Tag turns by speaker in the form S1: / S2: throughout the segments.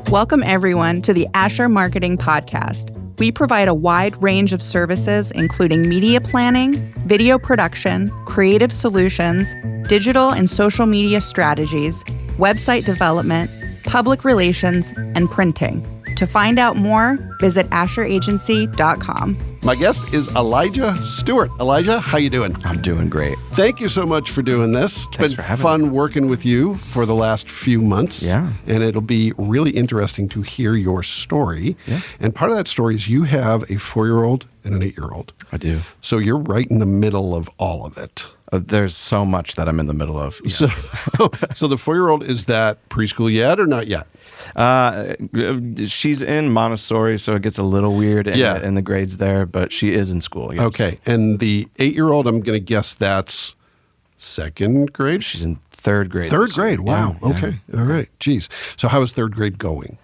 S1: Welcome, everyone, to the Asher Marketing Podcast. We provide a wide range of services, including media planning, video production, creative solutions, digital and social media strategies, website development, public relations, and printing. To find out more, visit AsherAgency.com.
S2: My guest is Elijah Stewart. Elijah, how you doing?
S3: I'm doing great.
S2: Thank you so much for doing this.
S3: Thanks
S2: it's
S3: for
S2: been
S3: having
S2: fun
S3: me.
S2: working with you for the last few months.
S3: Yeah.
S2: And it'll be really interesting to hear your story.
S3: Yeah.
S2: And part of that story is you have a 4-year-old and an 8-year-old.
S3: I do.
S2: So you're right in the middle of all of it.
S3: There's so much that I'm in the middle of. Yes.
S2: So the 4-year-old, is that preschool yet or not yet?
S3: She's in Montessori, so it gets a little weird in the grades there, but she is in school. Yes.
S2: Okay. And the 8-year-old, I'm going to guess that's second grade?
S3: She's in third grade.
S2: Third grade. Wow.
S3: Yeah.
S2: Okay. All right. Geez. So how is third grade going?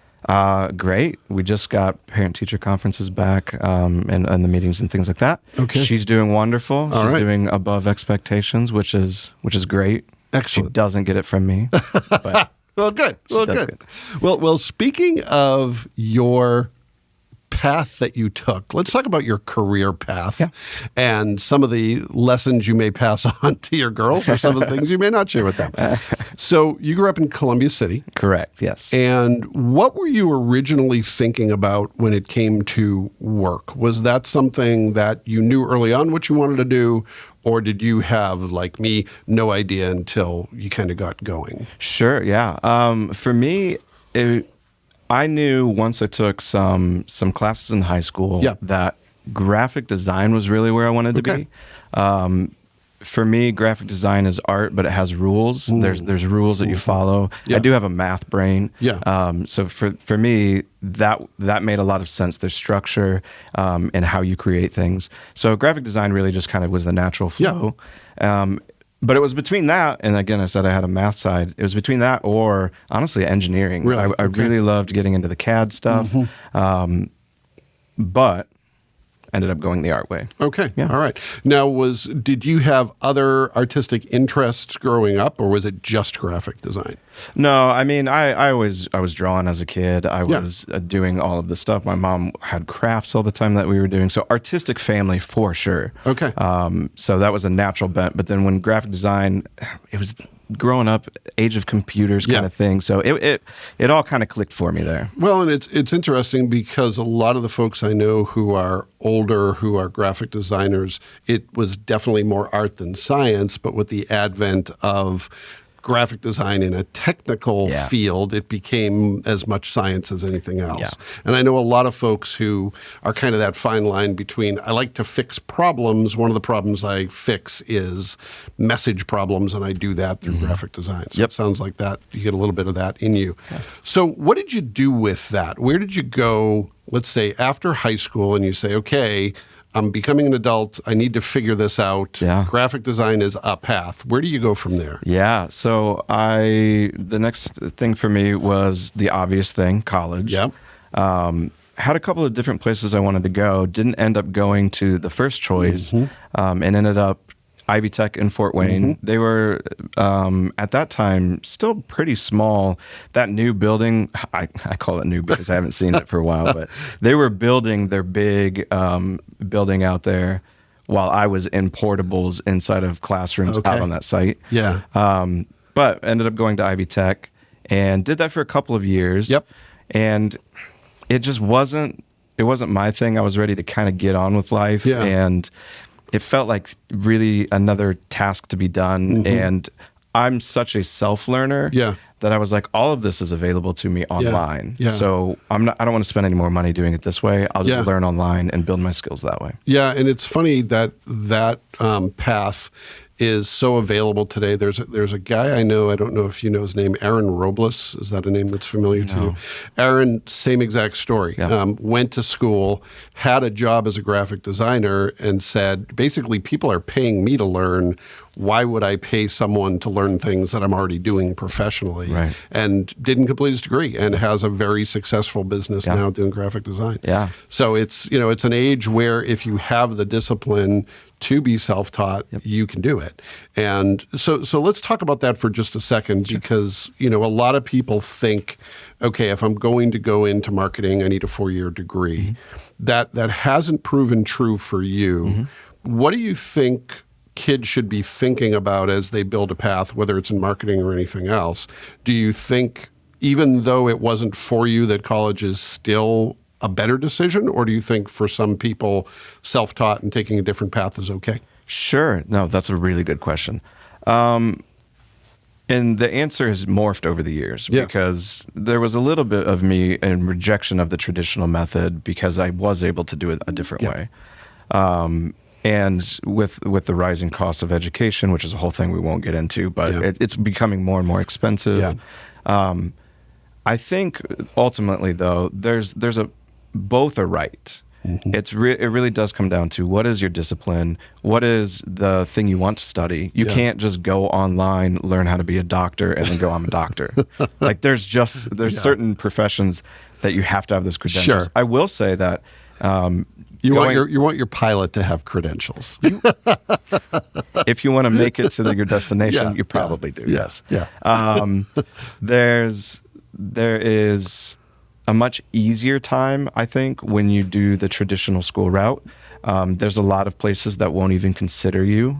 S3: Great. We just got parent-teacher conferences back and the meetings and things like that.
S2: Okay.
S3: She's doing wonderful.
S2: All
S3: She's
S2: right.
S3: doing above expectations, which is great.
S2: Excellent.
S3: She doesn't get it from me. But
S2: Well, good. Well,
S3: does
S2: good. Well, speaking of your path that you took, let's talk about your career path and some of the lessons you may pass on to your girls or some of the things you may not share with them. So you grew up in Columbia City.
S3: Correct. Yes.
S2: And what were you originally thinking about when it came to work? Was that something that you knew early on what you wanted to do? Or did you have, like me, no idea until you kind of got going?
S3: Sure, yeah. For me, I knew once I took some classes in high school that graphic design was really where I wanted to be. For me, graphic design is art, but it has rules. There's rules that you follow.
S2: Yeah.
S3: I do have a math brain.
S2: Yeah.
S3: So for me, that made a lot of sense. There's structure in how you create things. So graphic design really just kind of was the natural flow. Yeah. But it was between that, and again, I said I had a math side. It was between that or, honestly, engineering.
S2: Really?
S3: I really loved getting into the CAD stuff, but ended up going the art way.
S2: Okay.
S3: Yeah.
S2: All right. Now, did you have other artistic interests growing up, or was it just graphic design?
S3: No, I mean, I was drawing as a kid. I was doing all of the stuff. My mom had crafts all the time that we were doing. So artistic family for sure.
S2: Okay.
S3: So that was a natural bent. But then when graphic design, it was growing up, age of computers kind of thing. So it all kind of clicked for me there.
S2: Well, and it's interesting because a lot of the folks I know who are older, who are graphic designers, it was definitely more art than science. But with the advent of graphic design in a technical field, it became as much science as anything else.
S3: Yeah.
S2: And I know a lot of folks who are kind of that fine line between, I like to fix problems. One of the problems I fix is message problems, and I do that through graphic design. So it sounds like that you get a little bit of that in you. Yeah. So what did you do with that? Where did you go, let's say, after high school, and you say, okay, I'm becoming an adult. I need to figure this out.
S3: Yeah.
S2: Graphic design is a path. Where do you go from there?
S3: Yeah. So the next thing for me was the obvious thing, college.
S2: Yep.
S3: Had a couple of different places I wanted to go. Didn't end up going to the first choice, and ended up Ivy Tech in Fort Wayne. They were, at that time, still pretty small. That new building, I call it new because I haven't seen it for a while, but they were building their big building out there while I was in portables inside of classrooms out on that site.
S2: Yeah.
S3: But ended up going to Ivy Tech and did that for a couple of years.
S2: Yep.
S3: And it just wasn't my thing. I was ready to kind of get on with life.
S2: Yeah.
S3: And it felt like really another task to be done. And I'm such a self-learner that I was like, all of this is available to me online.
S2: Yeah.
S3: So I don't want to spend any more money doing it this way. I'll just learn online and build my skills that way.
S2: Yeah, and it's funny that path is so available today. There's a guy I know, I don't know if you know his name, Aaron Robles. Is that a name that's familiar to you? Aaron, same exact story.
S3: Yeah.
S2: Went to school, had a job as a graphic designer, and said, basically, people are paying me to learn. why would I pay someone to learn things that I'm already doing professionally?
S3: Right.
S2: And didn't complete his degree and has a very successful business now doing graphic design.
S3: Yeah.
S2: So it's, it's an age where if you have the discipline to be self-taught, you can do it. And so let's talk about that for just a second, because, a lot of people think, okay, if I'm going to go into marketing, I need a 4-year degree. That hasn't proven true for you. What do you think kids should be thinking about as they build a path, whether it's in marketing or anything else? Do you think, even though it wasn't for you, that college is still a better decision? Or do you think for some people, self-taught and taking a different path is okay?
S3: Sure. No, that's a really good question. And the answer has morphed over the years because there was a little bit of me in rejection of the traditional method because I was able to do it a different way. And with the rising cost of education, which is a whole thing we won't get into, but it's becoming more and more expensive. I think ultimately, though, there's both are right. It really does come down to what is your discipline, what is the thing you want to study. You can't just go online, learn how to be a doctor, and then go, I'm a doctor. Like there's certain professions that you have to have those credentials.
S2: Sure.
S3: I will say that
S2: you want your pilot to have credentials.
S3: If you want to make it to your destination, you probably do.
S2: Yes. Yeah.
S3: There is a much easier time, I think, when you do the traditional school route. There's a lot of places that won't even consider you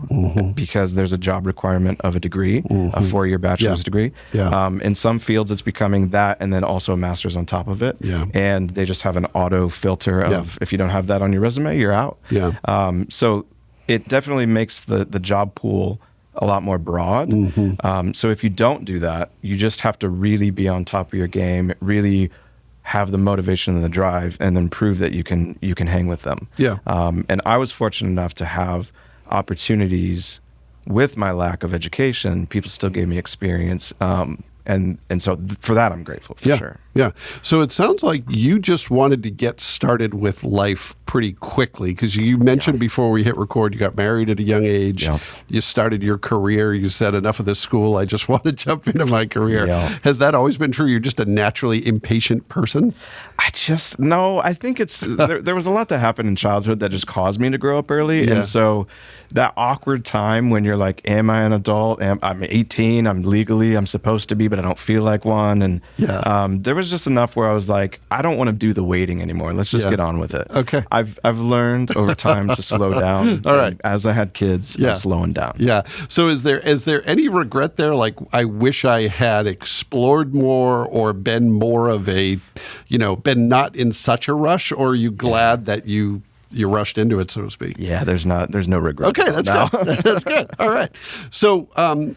S3: because there's a job requirement of a degree, a 4-year bachelor's degree. In some fields, it's becoming that and then also a master's on top of it. And they just have an auto filter of if you don't have that on your resume, you're out. So it definitely makes the job pool a lot more broad. So if you don't do that, you just have to really be on top of your game, really have the motivation and the drive, and then prove that you can hang with them. And I was fortunate enough to have opportunities with my lack of education. People still gave me experience. And so for that, I'm grateful for sure.
S2: Yeah. So it sounds like you just wanted to get started with life pretty quickly, because you mentioned before we hit record, you got married at a young age. You started your career. You said, enough of this school. I just want to jump into my career. Has that always been true? You're just a naturally impatient person?
S3: I think it's, there was a lot that happened in childhood that just caused me to grow up early. And so that awkward time when you're like, am I an adult? I'm 18, I'm supposed to be, but I don't feel like one. And there was just enough where I was like, I don't want to do the waiting anymore. Let's just get on with it.
S2: Okay.
S3: I've learned over time to slow down.
S2: All right.
S3: As I had kids, I'm slowing down.
S2: So is there any regret there? Like, I wish I had explored more or been more of a, been not in such a rush, or are you glad that you rushed into it, so to speak?
S3: Yeah, there's no regret.
S2: Okay, that's good. That's good. All right. So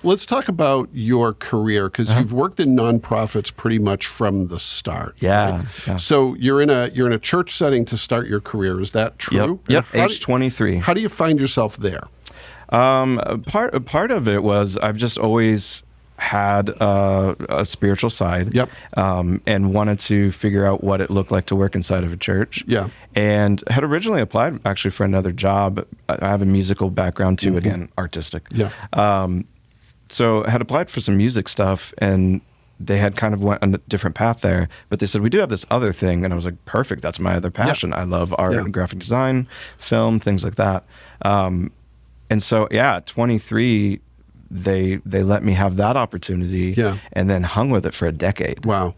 S2: let's talk about your career, because you've worked in nonprofits pretty much from the start. Right? So you're in a church setting to start your career. Is that true?
S3: Yep. Age 23.
S2: How do you find yourself there?
S3: Part of it was I've just always had a spiritual side, and wanted to figure out what it looked like to work inside of a church. And had originally applied actually for another job. I have a musical background too, again, artistic. So I had applied for some music stuff, and they had kind of went on a different path there, but they said, we do have this other thing. And I was like, perfect. That's my other passion. I love art and graphic design, film, things like that. And so, at 23, they let me have that opportunity and then hung with it for a decade.
S2: Wow.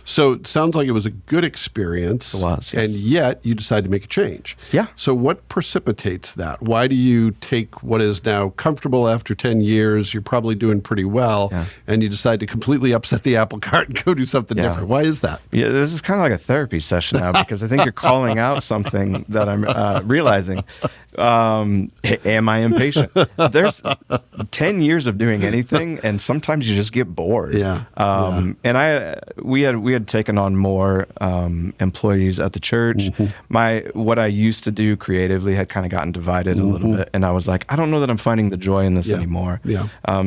S2: So it sounds like it was a good experience.
S3: It was, yes.
S2: And yet you decided to make a change. So what precipitates that? Why do you take what is now comfortable after 10 years, you're probably doing pretty well, and you decide to completely upset the apple cart and go do something different? Why is that?
S3: This is kind of like a therapy session now, because I think you're calling out something that I'm realizing. Am I impatient? There's 10 years of doing anything, and sometimes you just get bored. And we had taken on more employees at the church. What I used to do creatively had kind of gotten divided a little bit, and I was like, I don't know that I'm finding the joy in this anymore.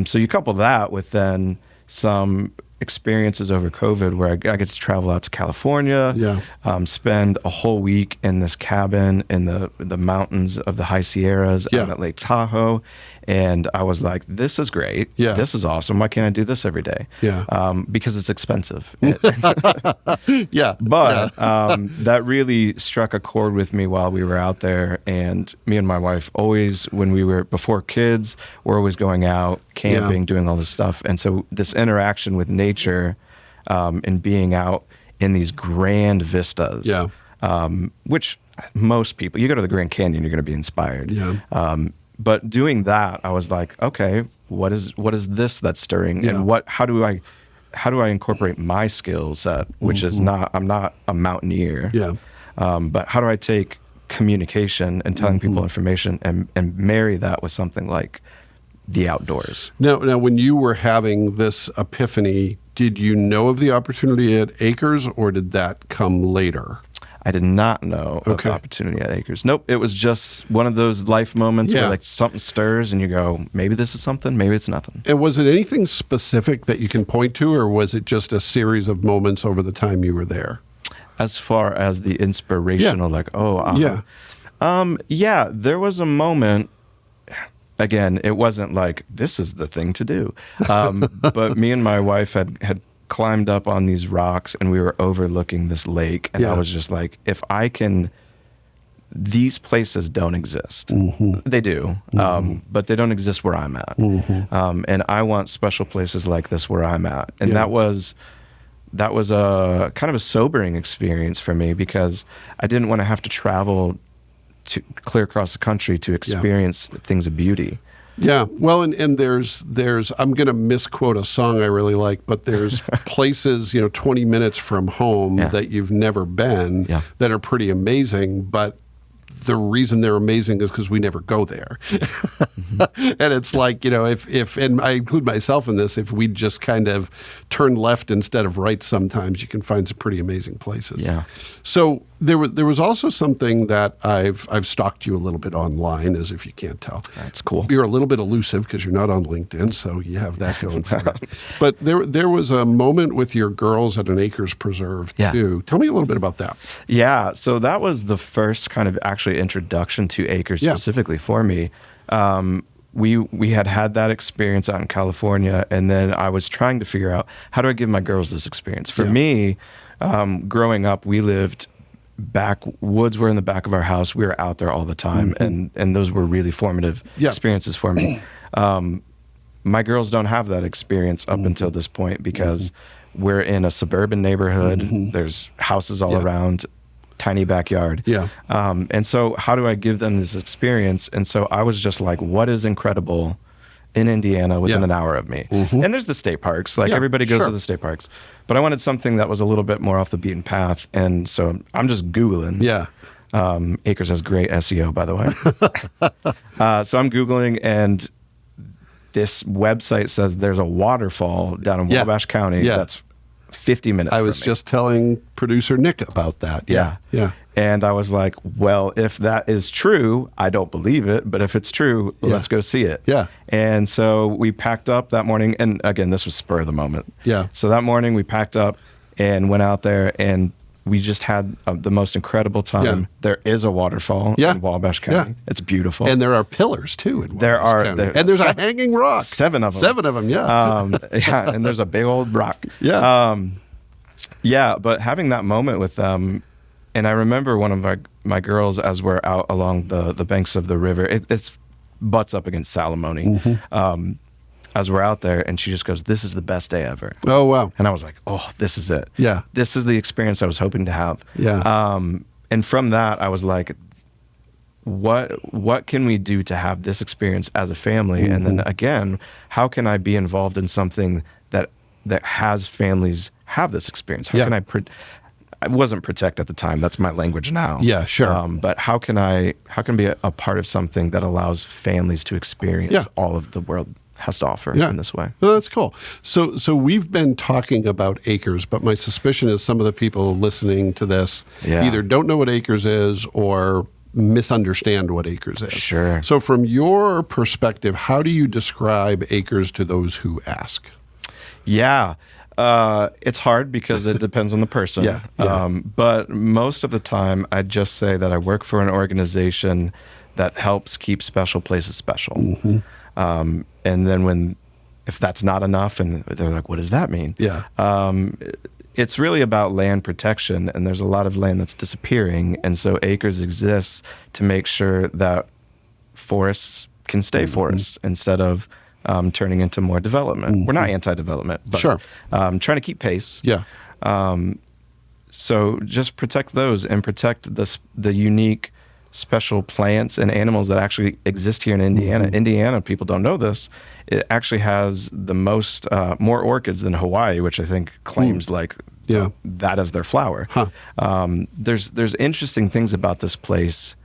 S3: So you couple that with then some experiences over COVID where I get to travel out to California, spend a whole week in this cabin in the mountains of the High Sierras out at Lake Tahoe. And I was like, this is great.
S2: Yeah.
S3: This is awesome. Why can't I do this every day?
S2: Yeah.
S3: Because it's expensive.
S2: Yeah.
S3: But that really struck a chord with me while we were out there. And me and my wife always, when we were before kids, we're always going out, camping, doing all this stuff. And so this interaction with nature and being out in these grand vistas, which most people, you go to the Grand Canyon, you're going to be inspired.
S2: Yeah.
S3: But doing that, I was like, okay, what is this that's stirring, and how do I incorporate my skill set, which is I'm not a mountaineer, but how do I take communication and telling people information and marry that with something like the outdoors?
S2: Now, when you were having this epiphany, did you know of the opportunity at Acres, or did that come later?
S3: I did not know of the opportunity at Acres. Nope. It was just one of those life moments where like something stirs and you go, maybe this is something, maybe it's nothing.
S2: And was it anything specific that you can point to, or was it just a series of moments over the time you were there?
S3: As far as the inspirational, there was a moment. Again, it wasn't like, this is the thing to do. But me and my wife had climbed up on these rocks and we were overlooking this lake. And I was just like, these places don't exist. They do, but they don't exist where I'm at. And I want special places like this where I'm at. And that was a kind of a sobering experience for me, because I didn't want to have to travel to clear across the country to experience things of beauty.
S2: Yeah, well, and there's I'm going to misquote a song I really like, but there's places 20 minutes from home that you've never been that are pretty amazing, but the reason they're amazing is because we never go there. And it's like, if and I include myself in this, if we just kind of turn left instead of right sometimes, you can find some pretty amazing places.
S3: Yeah.
S2: So there was also something that I've stalked you a little bit online, as if you can't tell.
S3: That's cool.
S2: You're a little bit elusive because you're not on LinkedIn, so you have that going for you. But there was a moment with your girls at an Acres Preserve too. Tell me a little bit about that.
S3: Yeah, so that was the first kind of actually introduction to Acres specifically for me. We had that experience out in California, and then I was trying to figure out, how do I give my girls this experience? For me, growing up, we lived woods were in the back of our house. We were out there all the time, and those were really formative experiences for me. My girls don't have that experience up until this point, because we're in a suburban neighborhood. There's houses all around, tiny backyard. And so how do I give them this experience? And so I was just like, what is incredible in Indiana within an hour of me? And there's the state parks. Like everybody goes to the state parks. But I wanted something that was a little bit more off the beaten path. And so I'm just Googling. Acres has great SEO, by the way. So I'm Googling, and this website says there's a waterfall down in Wabash County that's 50 minutes
S2: I was just telling producer Nick about that. Yeah.
S3: And I was like, well, if that is true, I don't believe it, but if it's true, let's go see it. And so we packed up that morning, and again, this was spur of the moment. So that morning we packed up and went out there, and we just had the most incredible time. There is a waterfall in Wabash County. It's beautiful.
S2: And there are pillars too in Wabash County. And there's a hanging rock.
S3: 7 of them.
S2: 7 of them,
S3: and there's a big old rock. But having that moment with them, and I remember one of my girls, as we're out along the banks of the river, it's butts up against Salamone, as we're out there, and she just goes, "This is the best day ever."
S2: Oh, wow.
S3: And I was like, oh, this is it. This is the experience I was hoping to have. And from that, I was like, what can we do to have this experience as a family? And then again, how can I be involved in something that has families have this experience? How can I wasn't protect at the time. That's my language now. But how can be a part of something that allows families to experience all of the world has to offer in this way?
S2: Well, that's cool. So we've been talking about Acres, but my suspicion is some of the people listening to this either don't know what Acres is or misunderstand what Acres is.
S3: Sure.
S2: So from your perspective, how do you describe Acres to those who ask?
S3: It's hard because it depends on the person. But most of the time, I just say that I work for an organization that helps keep special places special. And then if that's not enough, and they're like, what does that mean?
S2: Yeah.
S3: It's really about land protection, and there's a lot of land that's disappearing. And so acres exists to make sure that forests can stay forests instead of turning into more development. We're not anti-development, but
S2: Sure.
S3: trying to keep pace.
S2: Yeah.
S3: So just protect those and protect the unique, special plants and animals that actually exist here in Indiana. Indiana, people don't know this, it actually has the most, more orchids than Hawaii, which I think claims that as their flower.
S2: Huh.
S3: There's interesting things about this place,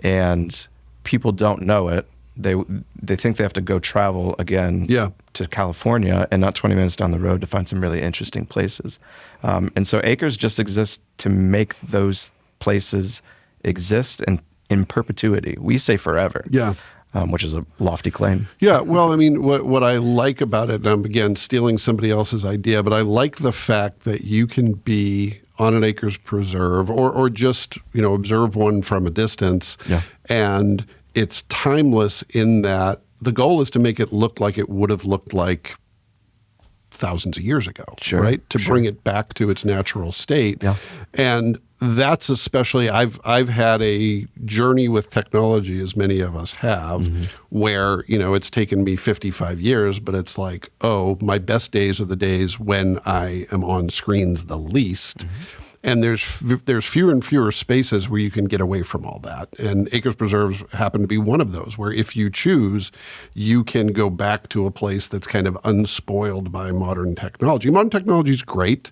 S3: and people don't know it. They think they have to go travel again to California and not 20 minutes down the road to find some really interesting places. And so acres just exist to make those places exist and in perpetuity. We say forever.
S2: Yeah.
S3: Which is a lofty claim.
S2: Yeah, well, I mean, what I like about it, and I'm, again, stealing somebody else's idea, but I like the fact that you can be on an acres preserve or just, observe one from a distance.
S3: Yeah.
S2: And it's timeless in that the goal is to make it look like it would have looked like thousands of years ago, right? To bring it back to its natural state.
S3: Yeah.
S2: And that's especially, I've had a journey with technology, as many of us have, where, it's taken me 55 years, but it's like, my best days are the days when I am on screens the least. And there's fewer and fewer spaces where you can get away from all that. And acres preserves happen to be one of those, where if you choose, you can go back to a place that's kind of unspoiled by modern technology. Modern technology is great,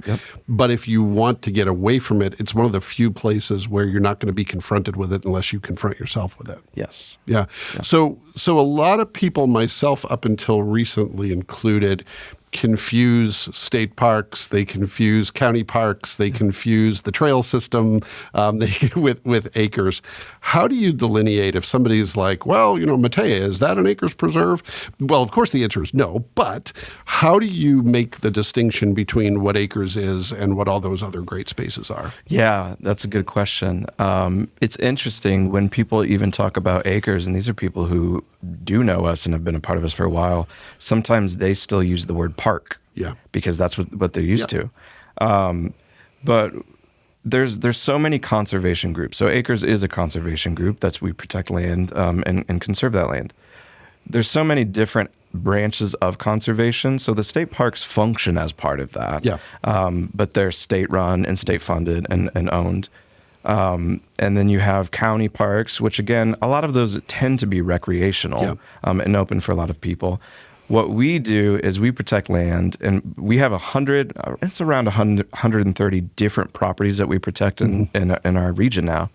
S2: but if you want to get away from it, it's one of the few places where you're not going to be confronted with it unless you confront yourself with it.
S3: Yes.
S2: Yeah. So a lot of people, myself up until recently included, confuse state parks, they confuse county parks, they confuse the trail system with acres. How do you delineate if somebody's like, well, Matea, is that an acres preserve? Well, of course the answer is no, but how do you make the distinction between what acres is and what all those other great spaces are?
S3: Yeah, that's a good question. It's interesting when people even talk about acres, and these are people who do know us and have been a part of us for a while, sometimes they still use the word park.
S2: Yeah.
S3: Because that's what they're used to. But there's so many conservation groups. So acres is a conservation group. We protect land and conserve that land. There's so many different branches of conservation. So the state parks function as part of that.
S2: Yeah.
S3: But they're state run and state funded and owned. And then you have county parks, which again, a lot of those tend to be recreational and open for a lot of people. What we do is we protect land, and we have it's around 130 different properties that we protect in our region now,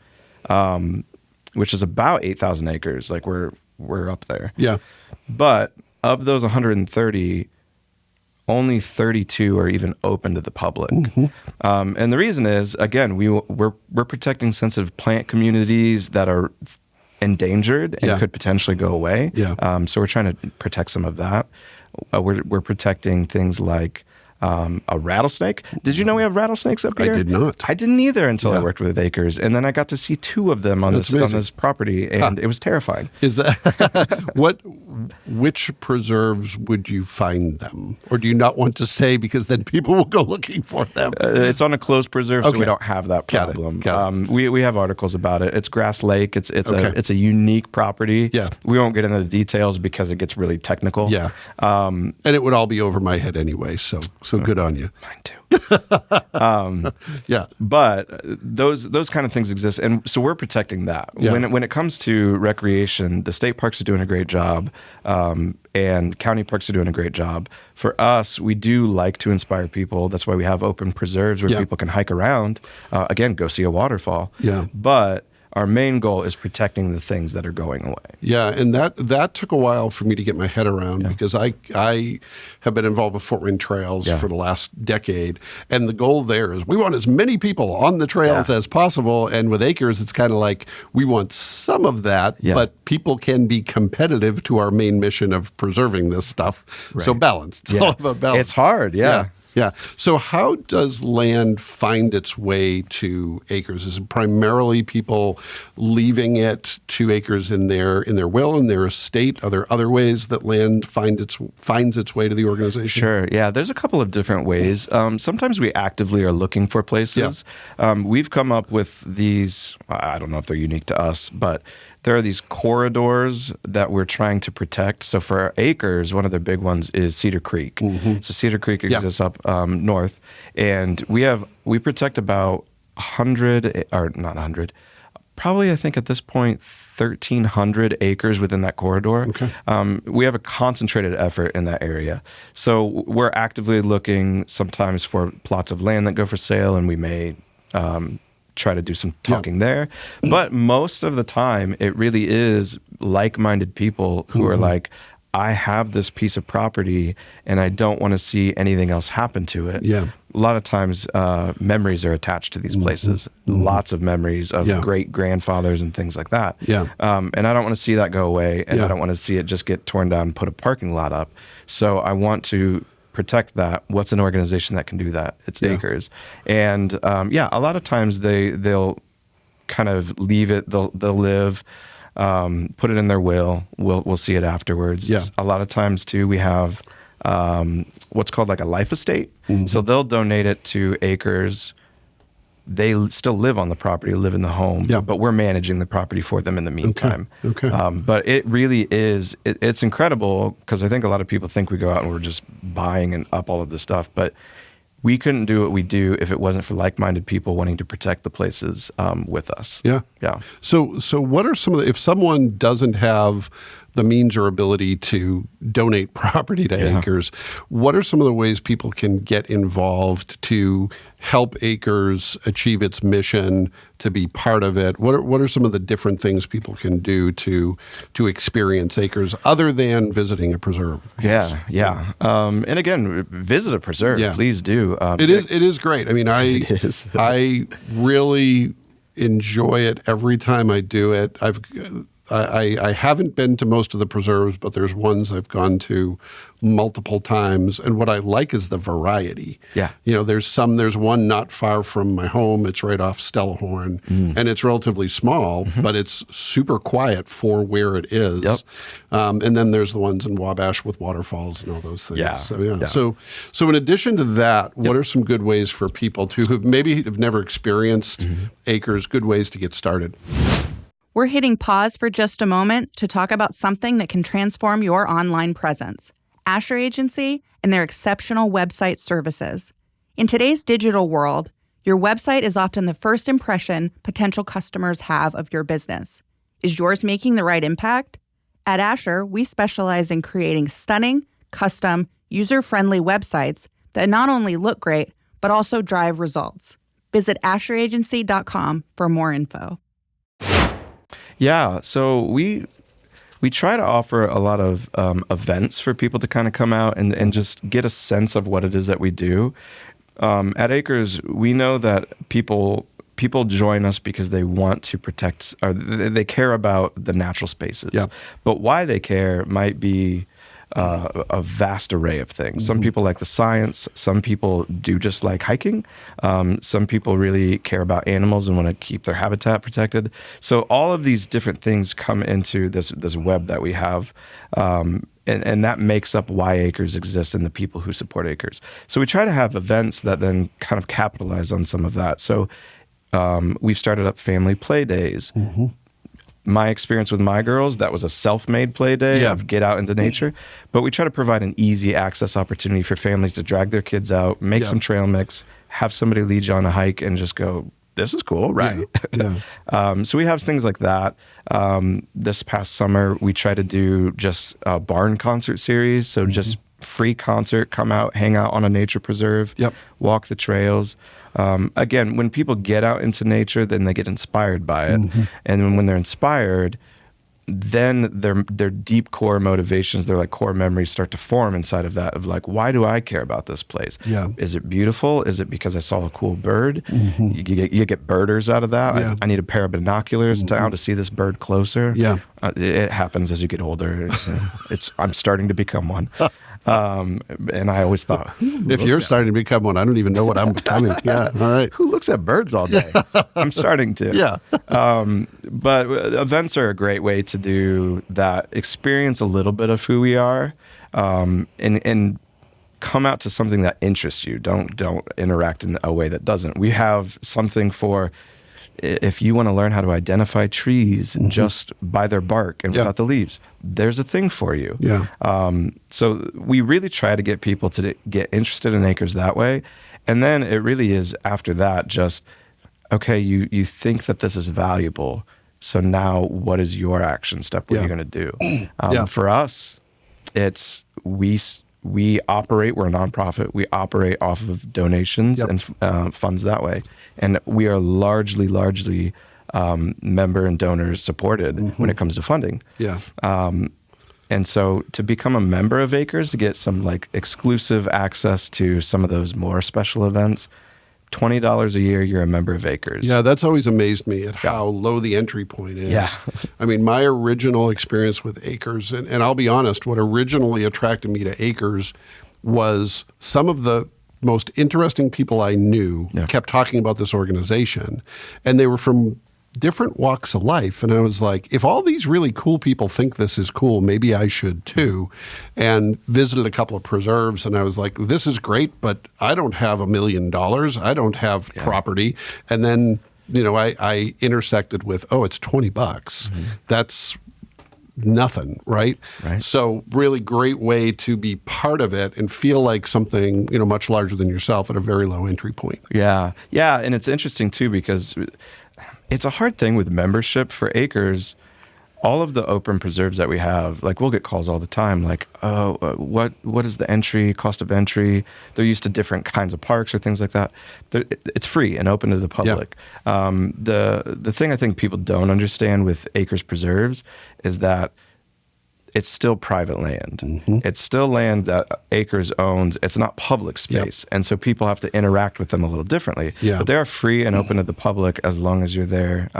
S3: which is about 8,000 acres. Like we're up there.
S2: Yeah.
S3: But of those 130, only 32 are even open to the public. And the reason is, again, we're protecting sensitive plant communities that are endangered and could potentially go away. So we're trying to protect some of that. We're protecting things like a rattlesnake. Did you know we have rattlesnakes up here?
S2: I did not.
S3: I didn't either until I worked with acres, and then I got to see 2 of them on this property, and it was terrifying.
S2: Is that which preserves would you find them, or do you not want to say because then people will go looking for them?
S3: It's on a closed preserve, so we don't have that problem.
S2: Got it.
S3: We have articles about it. It's Grass Lake. It's a unique property.
S2: Yeah.
S3: We won't get into the details because it gets really technical.
S2: Yeah. And it would all be over my head anyway. So good on you.
S3: Mine too.
S2: Yeah.
S3: But those kind of things exist, and so we're protecting that.
S2: Yeah.
S3: When it comes to recreation, the state parks are doing a great job, and county parks are doing a great job. For us, we do like to inspire people. That's why we have open preserves where people can hike around. Again, go see a waterfall.
S2: Yeah.
S3: But our main goal is protecting the things that are going away.
S2: Yeah, and that took a while for me to get my head around because I have been involved with Fort Wayne Trails for the last decade, and the goal there is we want as many people on the trails as possible, and with acres, it's kind of like we want some of that, but people can be competitive to our main mission of preserving this stuff. Right. So balance. It's all about balance.
S3: It's hard,
S2: Yeah. So how does land find its way to acres? Is it primarily people leaving it to acres in their will, in their estate? Are there other ways that land finds its way to the organization?
S3: Sure. Yeah. There's a couple of different ways. Sometimes we actively are looking for places. Yeah. We've come up with these, I don't know if they're unique to us, but there are these corridors that we're trying to protect. So for our acres, one of their big ones is Cedar Creek. So Cedar Creek exists up north, and we protect about 100, or not 100, probably I think at this point 1,300 acres within that corridor.
S2: Okay.
S3: We have a concentrated effort in that area. So we're actively looking sometimes for plots of land that go for sale, and we may try to do some talking there. But most of the time, it really is like-minded people who are like, I have this piece of property and I don't want to see anything else happen to it. Yeah. A lot of times, memories are attached to these places. Lots of memories of great-grandfathers and things like that. Yeah. And I don't want to see that go away, and I don't want to see it just get torn down and put a parking lot up. So I want to protect that. What's an organization that can do that? It's acres. And a lot of times they'll kind of leave it, they'll live, put it in their will. We'll see it afterwards. Yeah. A lot of times too, we have what's called like a life estate. So they'll donate it to acres. They still live on the property, live in the home, but we're managing the property for them in the meantime. Okay. But it really is, it's incredible, because I think a lot of people think we go out and we're just buying and up all of this stuff, but we couldn't do what we do if it wasn't for like-minded people wanting to protect the places with us. Yeah. Yeah.
S2: So what are some of if someone doesn't have the means or ability to donate property to acres, what are some of the ways people can get involved to help acres achieve its mission, to be part of it? What are some of the different things people can do to experience acres other than visiting a preserve?
S3: Yeah. And again, visit a preserve. Please do.
S2: It is great. I mean, I really enjoy it every time I do it. I haven't been to most of the preserves, but there's ones I've gone to multiple times. And what I like is the variety. Yeah. You know, there's one not far from my home. It's right off Stellahorn, and it's relatively small, but it's super quiet for where it is. Yep. And then there's the ones in Wabash with waterfalls and all those things. Yeah. So in addition to that, what are some good ways for people who maybe have never experienced acres, good ways to get started?
S1: We're hitting pause for just a moment to talk about something that can transform your online presence: Asher Agency and their exceptional website services. In today's digital world, your website is often the first impression potential customers have of your business. Is yours making the right impact? At Asher, we specialize in creating stunning, custom, user-friendly websites that not only look great, but also drive results. Visit AsherAgency.com for more info.
S3: Yeah, so we try to offer a lot of events for people to kind of come out and just get a sense of what it is that we do. At Acres, we know that people join us because they want to protect, or they care about the natural spaces. Yeah. But why they care might be a vast array of things. Some people like the science. Some people do just like hiking. Some people really care about animals and want to keep their habitat protected. So all of these different things come into this web that we have. And that makes up why Acres exists and the people who support Acres. So we try to have events that then kind of capitalize on some of that. So we've started up family play days. My experience with my girls, that was a self-made play day of get out into nature. But we try to provide an easy access opportunity for families to drag their kids out, make some trail mix, have somebody lead you on a hike, and just go, this is cool, right? Yeah. So we have things like that. This past summer, we try to do just a barn concert series. So just free concert, come out, hang out on a nature preserve, walk the trails. Again, when people get out into nature, then they get inspired by it. And when they're inspired, then their deep core motivations, their like core memories start to form inside of that, of like, why do I care about this place? Yeah. Is it beautiful? Is it because I saw a cool bird? You get birders out of that. Yeah. I need a pair of binoculars now to see this bird closer. Yeah. It happens as you get older. I'm starting to become one. And I always thought,
S2: if you're starting to become one, I don't even know what I'm becoming. Yeah, all right.
S3: who looks at birds all day? I'm starting to.
S2: Yeah.
S3: But events are a great way to do that, experience a little bit of who we are, and come out to something that interests you. Don't interact in a way that doesn't. We have something for if you want to learn how to identify trees just by their bark and without the leaves. There's a thing for you.
S2: Yeah.
S3: So we really try to get people to get interested in acres that way. And then it really is after that just, okay, you think that this is valuable. So now what is your action step? What are you going to do? For us, it's we operate, we're a nonprofit, we operate off of donations and funds that way. And we are largely member and donors supported when it comes to funding.
S2: Yeah.
S3: And so to become a member of Acres, to get some like exclusive access to some of those more special events, $20 a year, you're a member of Acres.
S2: Yeah, that's always amazed me at how low the entry point is.
S3: Yeah.
S2: I mean, my original experience with Acres, and I'll be honest, what originally attracted me to Acres was some of the most interesting people I knew kept talking about this organization, and they were from different walks of life. And I was like, if all these really cool people think this is cool, maybe I should too. And visited a couple of preserves, and I was like, this is great, but I don't have $1 million. I don't have property. And then, I intersected with, it's $20. That's nothing, right? So really great way to be part of it and feel like something, much larger than yourself at a very low entry point.
S3: Yeah. Yeah. And it's interesting too, because it's a hard thing with membership for Acres. All of the open preserves that we have, like we'll get calls all the time, like, what is the cost of entry? They're used to different kinds of parks or things like that. It's free and open to the public. The thing I think people don't understand with Acres preserves is that it's still private land. It's still land that Acres owns. It's not public space. And so people have to interact with them a little differently. But they are free and open to the public as long as you're there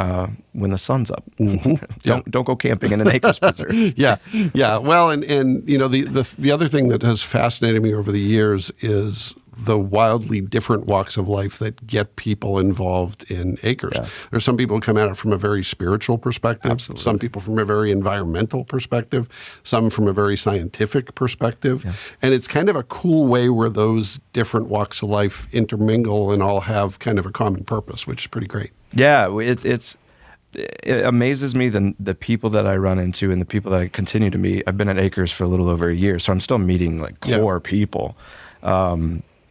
S3: when the sun's up. Don't go camping in an Acres preserve.
S2: Yeah. Well, and the other thing that has fascinated me over the years is the wildly different walks of life that get people involved in Acres. There's some people who come at it from a very spiritual perspective, some people from a very environmental perspective, some from a very scientific perspective. And it's kind of a cool way where those different walks of life intermingle and all have kind of a common purpose, which is pretty great.
S3: Yeah, it amazes me the people that I run into and the people that I continue to meet. I've been at Acres for a little over a year, so I'm still meeting like core people.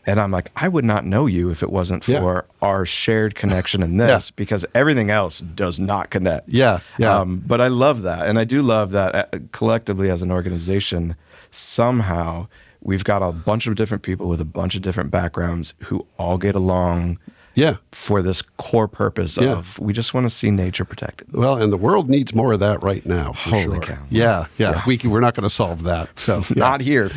S3: And I'm like, I would not know you if it wasn't for our shared connection in this, because everything else does not connect. But I love that. And I do love that collectively as an organization, somehow we've got a bunch of different people with a bunch of different backgrounds who all get along for this core purpose of we just want to see nature protected.
S2: Well, and the world needs more of that right now, for
S3: Holy
S2: sure.
S3: cow.
S2: Yeah. We're not going to solve that. So
S3: Not here.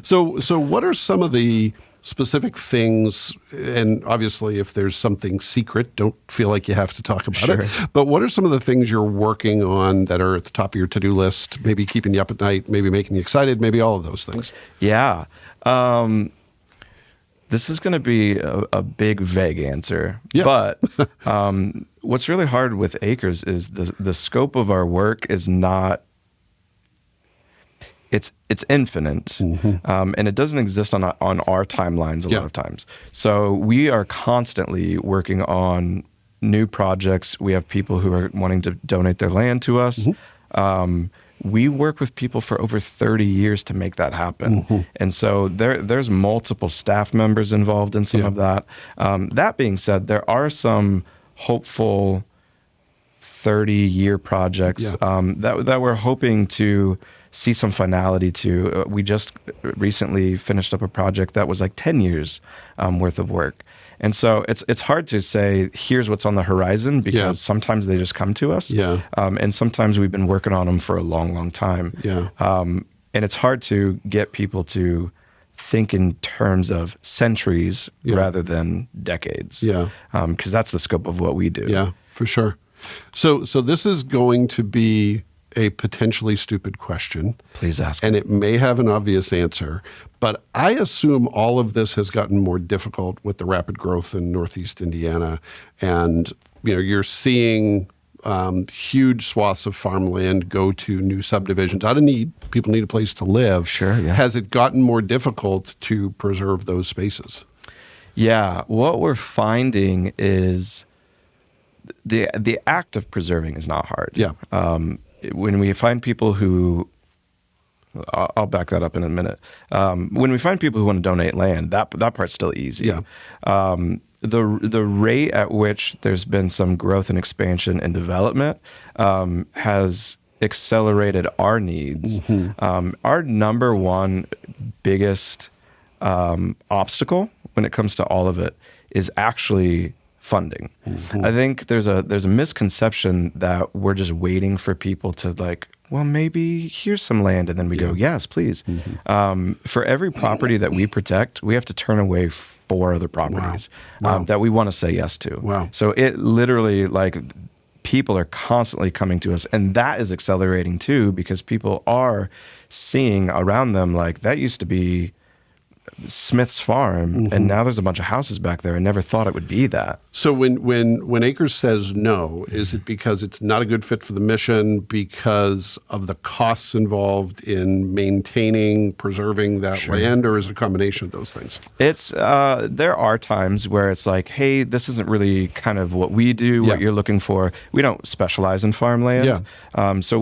S2: So what are some of the specific things, and obviously if there's something secret, don't feel like you have to talk about it, but what are some of the things you're working on that are at the top of your to-do list, maybe keeping you up at night, maybe making you excited, maybe all of those things?
S3: This is going to be a big, vague answer, but what's really hard with Acres is the scope of our work is not. It's infinite, and it doesn't exist on our timelines a lot of times. So we are constantly working on new projects. We have people who are wanting to donate their land to us. We work with people for over 30 years to make that happen. And so there's multiple staff members involved in some of that. That being said, there are some hopeful 30-year projects that we're hoping to see some finality to. We just recently finished up a project that was like 10 years worth of work. And so it's hard to say, here's what's on the horizon, because sometimes they just come to us. And sometimes we've been working on them for a long, long time. And it's hard to get people to think in terms of centuries rather than decades. Because that's the scope of what we do.
S2: Yeah, for sure. So this is going to be a potentially stupid question.
S3: Please ask.
S2: And it may have an obvious answer, but I assume all of this has gotten more difficult with the rapid growth in Northeast Indiana. And, you're seeing huge swaths of farmland go to new subdivisions out of need. People need a place to live.
S3: Sure, yeah.
S2: Has it gotten more difficult to preserve those spaces?
S3: Yeah. What we're finding is the act of preserving is not hard.
S2: Yeah.
S3: When we find people who, I'll back that up in a minute. When we find people who want to donate land, that part's still easy.
S2: Yeah.
S3: The rate at which there's been some growth and expansion and development has accelerated our needs. Our number one biggest obstacle when it comes to all of it is actually funding. I think there's a misconception that we're just waiting for people to well, maybe here's some land, and then we go, yes, please. For every property that we protect, we have to turn away 4 other properties that we want to say yes to.
S2: Wow.
S3: So it literally, people are constantly coming to us, and that is accelerating too, because people are seeing around them, that used to be Smith's farm, and now there's a bunch of houses back there. I never thought it would be that.
S2: So when Acres says no, is it because it's not a good fit for the mission, because of the costs involved in maintaining, preserving that land, or is it a combination of those things?
S3: It's there are times where it's hey, this isn't really kind of what we do, what you're looking for. We don't specialize in farmland.
S2: Yeah.
S3: So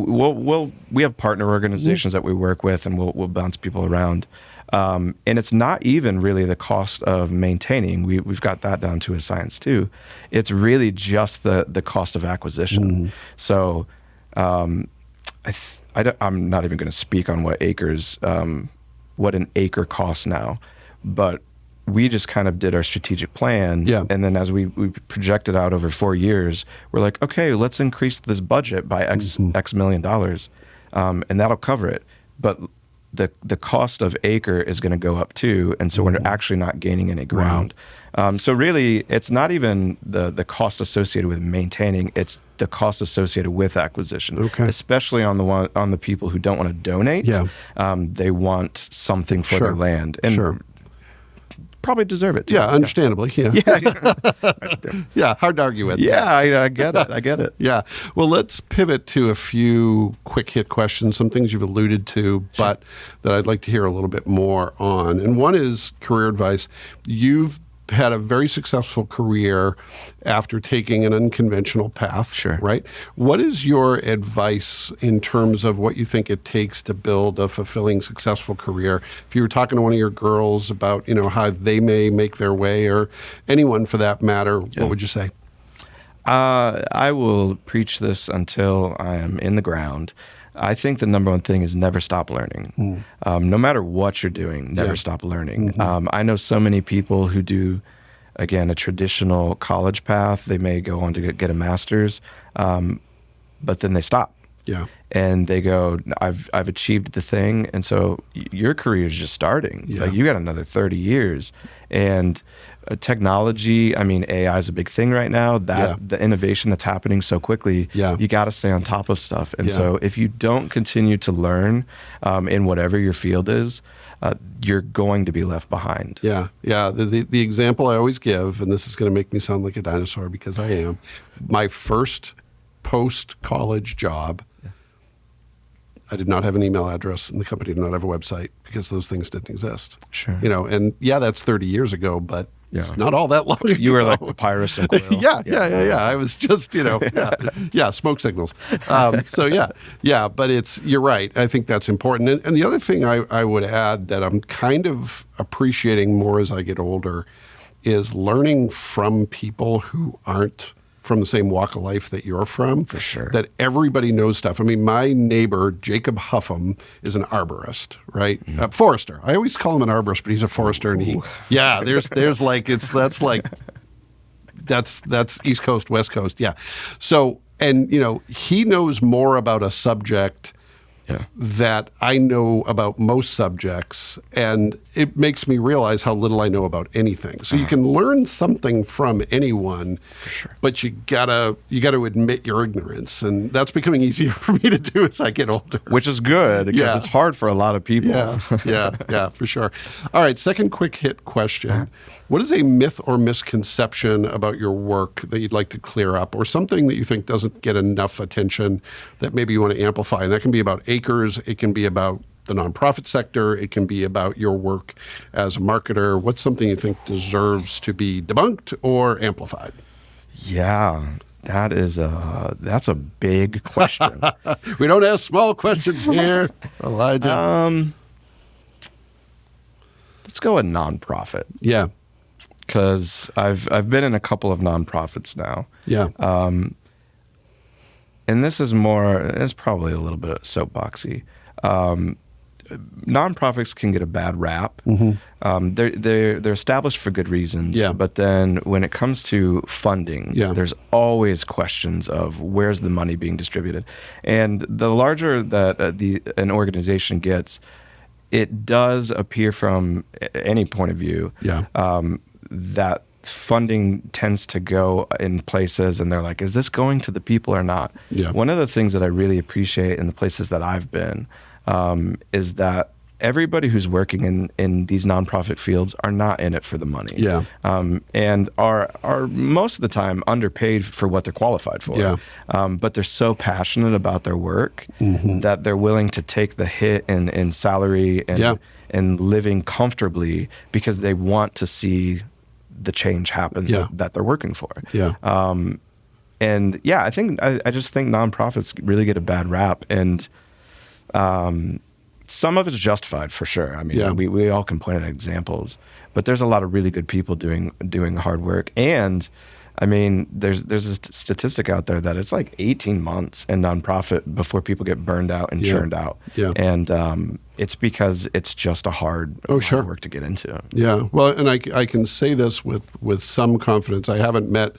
S3: we have partner organizations that we work with, and we'll bounce people around. And it's not even really the cost of maintaining. We've got that down to a science too. It's really just the cost of acquisition. So I'm not even going to speak on what an acre costs now, but we just kind of did our strategic plan.
S2: Yeah.
S3: And then as we projected out over 4 years, we're like, okay, let's increase this budget by X million dollars, and that'll cover it. But the cost of acre is going to go up too, and so we're actually not gaining any ground. So really, it's not even the cost associated with maintaining; it's the cost associated with acquisition.
S2: Okay.
S3: Especially on the people who don't want to donate.
S2: Yeah.
S3: They want something for their land, and probably deserve it too.
S2: Yeah, understandably. Yeah. Yeah, hard to argue with.
S3: Yeah, I get it. I get it.
S2: Yeah. Well, let's pivot to a few quick hit questions, some things you've alluded to, but that I'd like to hear a little bit more on. And one is career advice. You've had a very successful career after taking an unconventional path, right? What is your advice in terms of what you think it takes to build a fulfilling, successful career? If you were talking to one of your girls about, how they may make their way, or anyone for that matter, what would you say?
S3: I will preach this until I am in the ground. I think the number one thing is never stop learning. No matter what you're doing, never stop learning. I know so many people who do, again, a traditional college path. They may go on to get a master's, but then they stop.
S2: Yeah.
S3: And they go, I've achieved the thing. And so your career is just starting.
S2: Yeah.
S3: You got another 30 years. And technology, AI is a big thing right now. The innovation that's happening so quickly, you got to stay on top of stuff. And so if you don't continue to learn in whatever your field is, you're going to be left behind.
S2: Yeah. The example I always give, and this is going to make me sound like a dinosaur because I am, my first post-college job, I did not have an email address, and the company did not have a website because those things didn't exist.
S3: Sure.
S2: And that's 30 years ago, but it's not all that long ago.
S3: You were like Papyrus and Quill.
S2: Yeah. I was just, smoke signals. But you're right. I think that's important. And the other thing I would add that I'm kind of appreciating more as I get older is learning from people who aren't from the same walk of life that you're from.
S3: For sure.
S2: That everybody knows stuff. My neighbor, Jacob Huffam, is an arborist, right? Forester. I always call him an arborist, but he's a forester. And that's East Coast, West Coast. Yeah. So, he knows more about a subject that I know about most subjects, and it makes me realize how little I know about anything. So you can learn something from anyone, but you gotta admit your ignorance, and that's becoming easier for me to do as I get older.
S3: Which is good, because it's hard for a lot of people.
S2: Yeah, for sure. All right, second quick hit question. What is a myth or misconception about your work that you'd like to clear up, or something that you think doesn't get enough attention that maybe you want to amplify? And that can be about Acres, it can be about the nonprofit sector, it can be about your work as a marketer. What's something you think deserves to be debunked or amplified?
S3: Yeah, that's a big question.
S2: We don't ask small questions here, Elijah.
S3: Let's go with nonprofit.
S2: Yeah.
S3: Because I've been in a couple of nonprofits now.
S2: Yeah.
S3: And this is it's probably a little bit soapboxy. Nonprofits can get a bad rap. They're established for good reasons.
S2: Yeah.
S3: But then when it comes to funding, there's always questions of where's the money being distributed. And the larger that an organization gets, it does appear from any point of view that funding tends to go in places, and they're like, is this going to the people or not?
S2: Yeah.
S3: One of the things that I really appreciate in the places that I've been is that everybody who's working in these nonprofit fields are not in it for the money.
S2: Yeah.
S3: And are most of the time underpaid for what they're qualified for.
S2: Yeah.
S3: But they're so passionate about their work that they're willing to take the hit in salary and living comfortably because they want to see the change happen that they're working for.
S2: Yeah.
S3: And I think I just think nonprofits really get a bad rap, and some of it's justified for sure. I mean, we all can point at examples, but there's a lot of really good people doing hard work. And I mean, there's a statistic out there that it's like 18 months in nonprofit before people get burned out and churned out.
S2: Yeah.
S3: And it's because it's just a hard work to get into.
S2: Yeah. Well, and I can say this with some confidence. I haven't met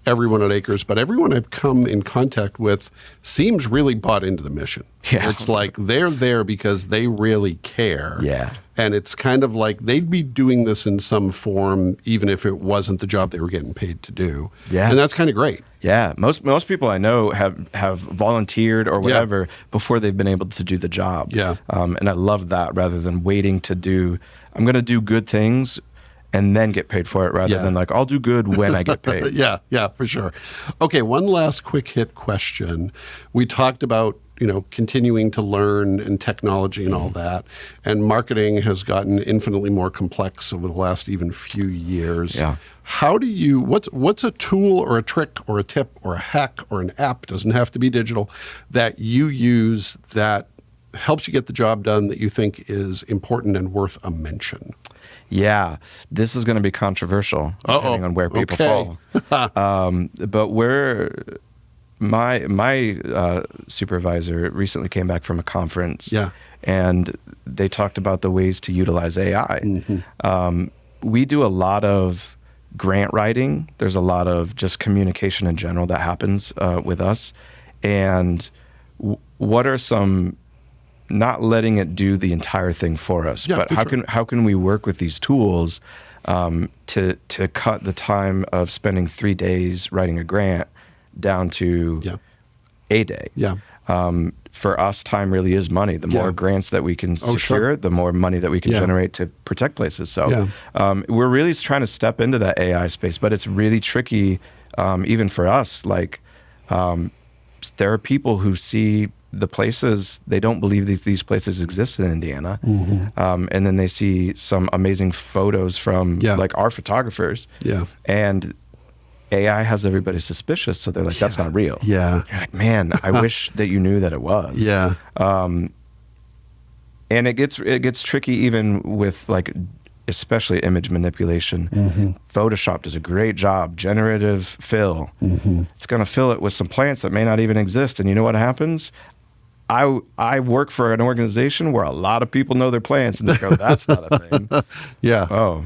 S2: everyone at Acres, but everyone I've come in contact with seems really bought into the mission.
S3: Yeah.
S2: It's like they're there because they really care.
S3: Yeah.
S2: And it's kind of like they'd be doing this in some form even if it wasn't the job they were getting paid to do.
S3: Yeah.
S2: And that's kind of great.
S3: Yeah, most people I know have volunteered or whatever before they've been able to do the job.
S2: Yeah.
S3: And I love that, rather than waiting to I'm going to do good things and then get paid for it, rather than like, I'll do good when I get paid.
S2: Yeah, for sure. Okay, one last quick hit question. We talked about continuing to learn and technology and all that. And marketing has gotten infinitely more complex over the last even few years.
S3: Yeah.
S2: How do you, what's a tool or a trick or a tip or a hack or an app, doesn't have to be digital, that you use that helps you get the job done that you think is important and worth a mention?
S3: Yeah, this is going to be controversial depending on where people fall. But my supervisor recently came back from a conference, and they talked about the ways to utilize AI. We do a lot of grant writing. There's a lot of just communication in general that happens with us. And what are some, not letting it do the entire thing for us, but how can we work with these tools to cut the time of spending 3 days writing a grant down to a day? For us, time really is money. The more grants that we can secure, the more money that we can generate to protect places. So we're really trying to step into that AI space, but it's really tricky, even for us. Like, there are people who see the places, they don't believe these places exist in Indiana. And then they see some amazing photos from like our photographers. And AI has everybody suspicious, so they're like, that's not real. You're like, man, I wish that you knew that it was. And it gets tricky even with like, especially image manipulation. Photoshop does a great job. Generative fill. It's going to fill it with some plants that may not even exist. And you know what happens? I work for an organization where a lot of people know their plants, and they go, "That's not a thing."
S2: Yeah.
S3: Oh,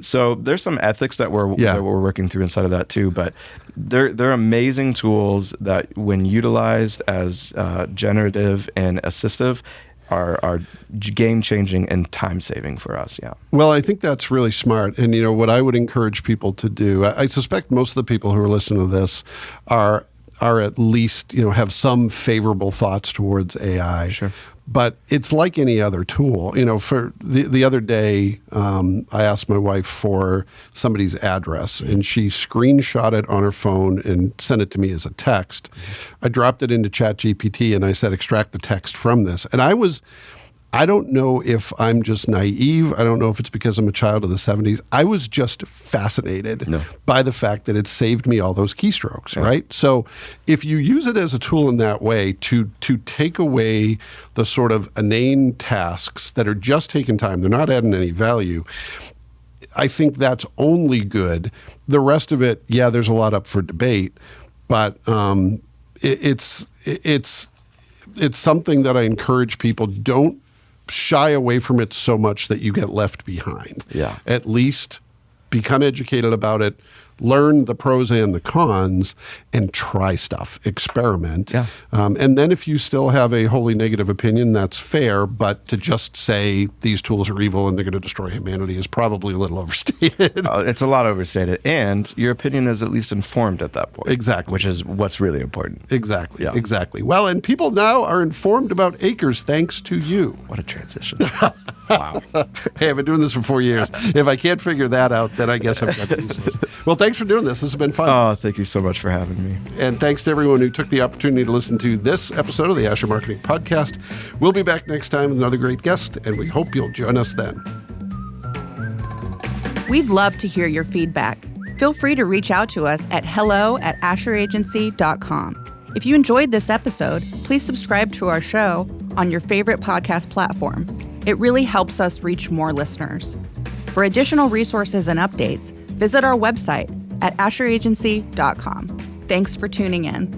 S3: so there's some ethics that we're working through inside of that too. But they're amazing tools that, when utilized as generative and assistive, are game changing and time saving for us. Yeah.
S2: Well, I think that's really smart. And what I would encourage people to do, I suspect most of the people who are listening to this are at least, have some favorable thoughts towards AI.
S3: Sure.
S2: But it's like any other tool. For the other day, I asked my wife for somebody's address, and she screenshot it on her phone and sent it to me as a text. I dropped it into ChatGPT, and I said, extract the text from this. And I don't know if I'm just naive. I don't know if it's because I'm a child of the 70s. I was just fascinated by the fact that it saved me all those keystrokes, right? So if you use it as a tool in that way to take away the sort of inane tasks that are just taking time, they're not adding any value, I think that's only good. The rest of it, there's a lot up for debate, but it's something that I encourage people, don't shy away from it so much that you get left behind.
S3: Yeah.
S2: At least become educated about it, learn the pros and the cons, and try stuff, experiment.
S3: Yeah.
S2: And then if you still have a wholly negative opinion, that's fair, but to just say these tools are evil and they're going to destroy humanity is probably a little overstated.
S3: It's a lot overstated. And your opinion is at least informed at that point.
S2: Exactly.
S3: Which is what's really important.
S2: Exactly.
S3: Yeah.
S2: Exactly. Well, and people now are informed about acres thanks to you.
S3: What a transition. Wow.
S2: Hey, I've been doing this for 4 years. If I can't figure that out, then I guess I'm not useless. Well, thanks for doing this. This has been fun.
S3: Oh, thank you so much for having me.
S2: And thanks to everyone who took the opportunity to listen to this episode of the Asher Marketing Podcast. We'll be back next time with another great guest, and we hope you'll join us then.
S1: We'd love to hear your feedback. Feel free to reach out to us at hello@asheragency.com. If you enjoyed this episode, please subscribe to our show on your favorite podcast platform. It really helps us reach more listeners. For additional resources and updates, visit our website at asheragency.com. Thanks for tuning in.